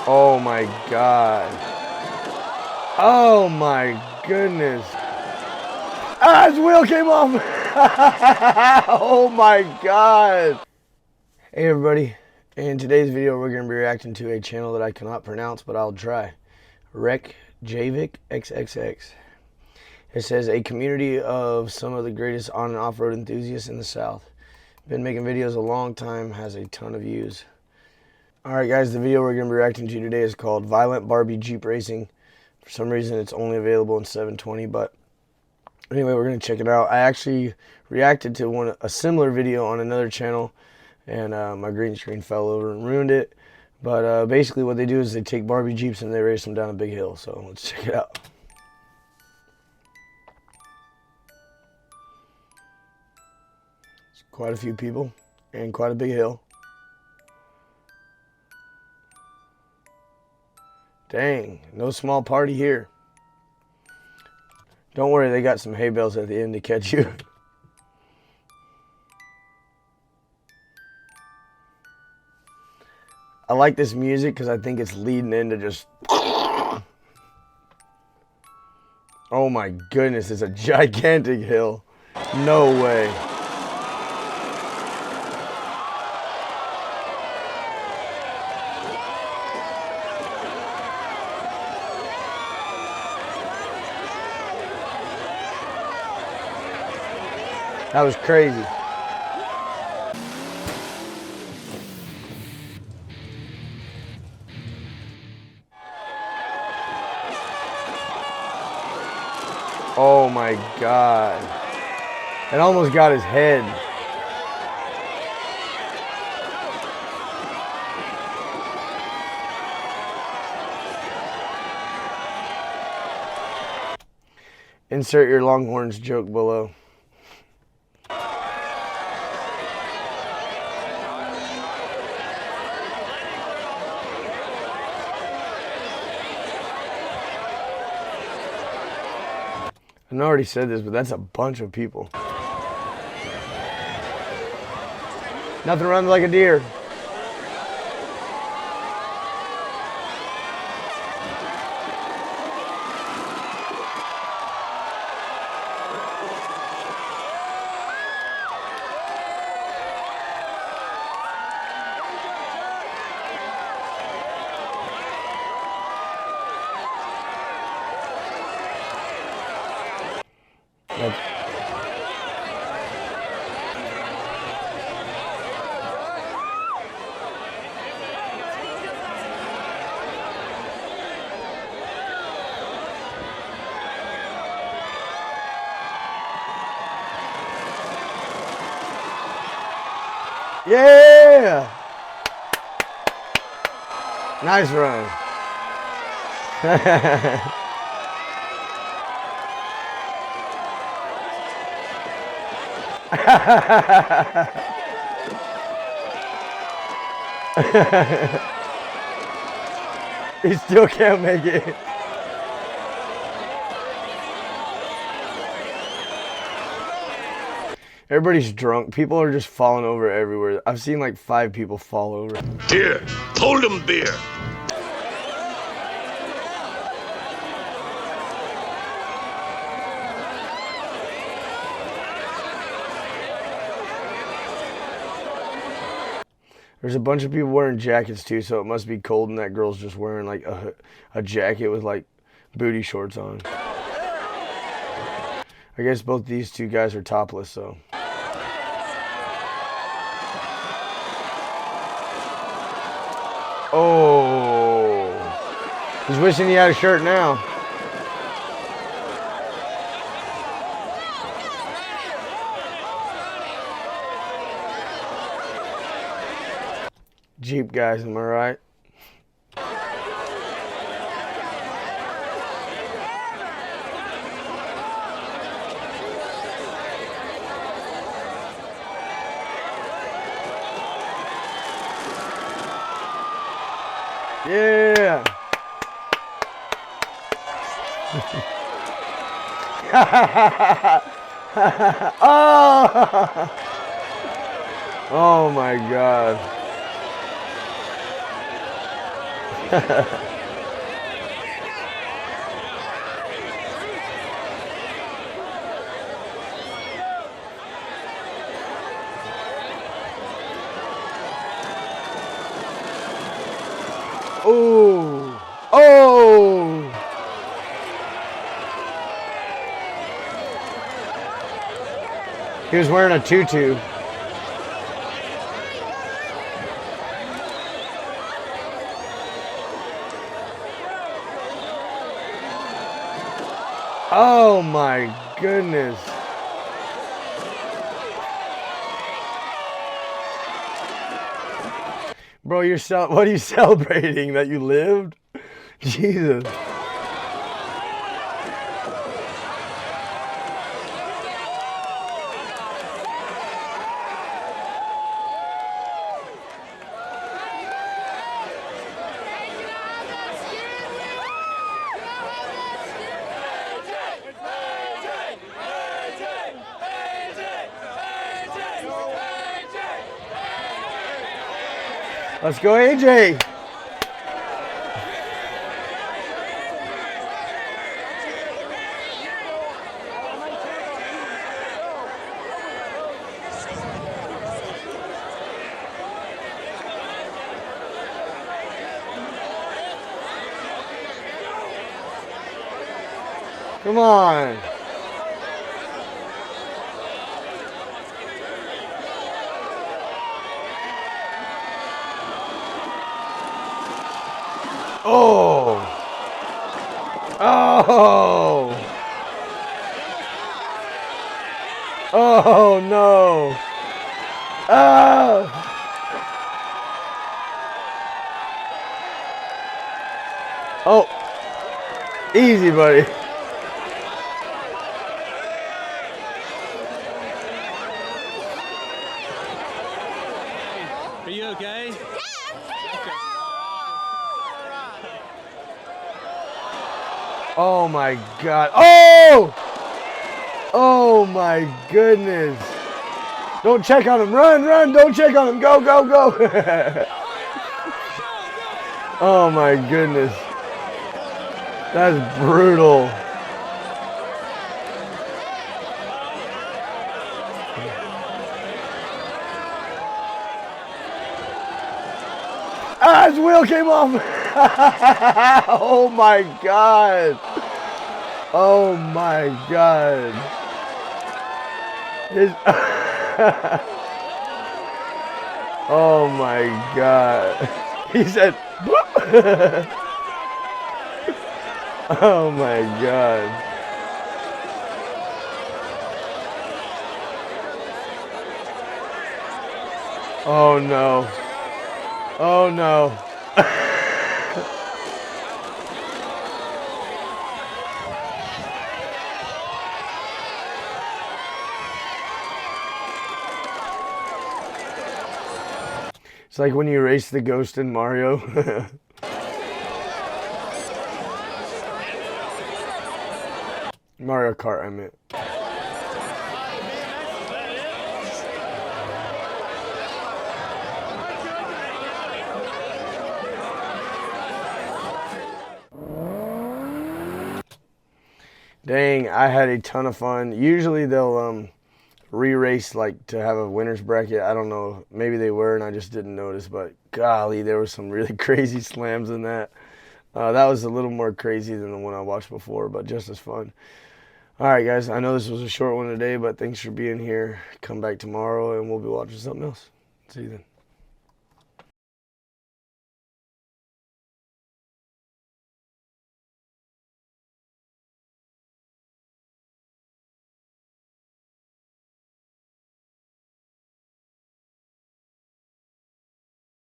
Oh my God. Oh my goodness. Ah, his wheel came off. Oh my God. Hey everybody. In today's video, we're going to be reacting to a channel that I cannot pronounce, but I'll try. Reykjavik XXX. It says a community of some of the greatest on and off-road enthusiasts in the South. Been making videos a long time, has a ton of views. Alright guys, the video we're going to be reacting to today is called Violent Barbie Jeep Racing. For some reason it's only available in 720, but anyway, we're going to check it out. I actually reacted to a similar video on another channel, and my green screen fell over and ruined it. But basically what they do is they take Barbie Jeeps and they race them down a big hill. So let's check it out. It's quite a few people and quite a big hill. Dang, no small party here. Don't worry, they got some hay bales at the end to catch you. I like this music because I think it's leading into just... Oh my goodness, it's a gigantic hill. No way. That was crazy. Oh my God. It almost got his head. Insert your Longhorns joke below. I already said this, but that's a bunch of people. Nothing runs like a deer. Yeah! Nice run. He still can't make it. Everybody's drunk. People are just falling over everywhere. I've seen like 5 people fall over. Beer. Hold 'em beer. There's a bunch of people wearing jackets too, so it must be cold, and that girl's just wearing like a jacket with like booty shorts on. I guess both these two guys are topless, so. Oh, he's wishing he had a shirt now. Jeep guys, am I right? Yeah. Oh! Oh my God. Oh! Oh! He was wearing a tutu. Oh my goodness. Bro, what are you celebrating? That you lived? Jesus. Let's go, AJ. Come on. Oh. Oh. Oh no. Oh. Oh. Easy, buddy. Are you okay? Oh my God. Oh! Oh my goodness. Don't check on him. Run, run. Don't check on him. Go, go, go. Oh my goodness. That's brutal. Ah, his wheel came off. Oh my God. Oh my God. His Oh my God. He said, oh my God. Oh no. Oh no. It's like when you race the ghost in Mario. Mario Kart, I meant. Dang, I had a ton of fun. Usually they'll re-race like to have a winner's bracket. I don't know, maybe they were and I just didn't notice, but golly, there were some really crazy slams in that. That was a little more crazy than the one I watched before, but just as fun. All right, guys, I know this was a short one today, but thanks for being here. Come back tomorrow and we'll be watching something else. See you then.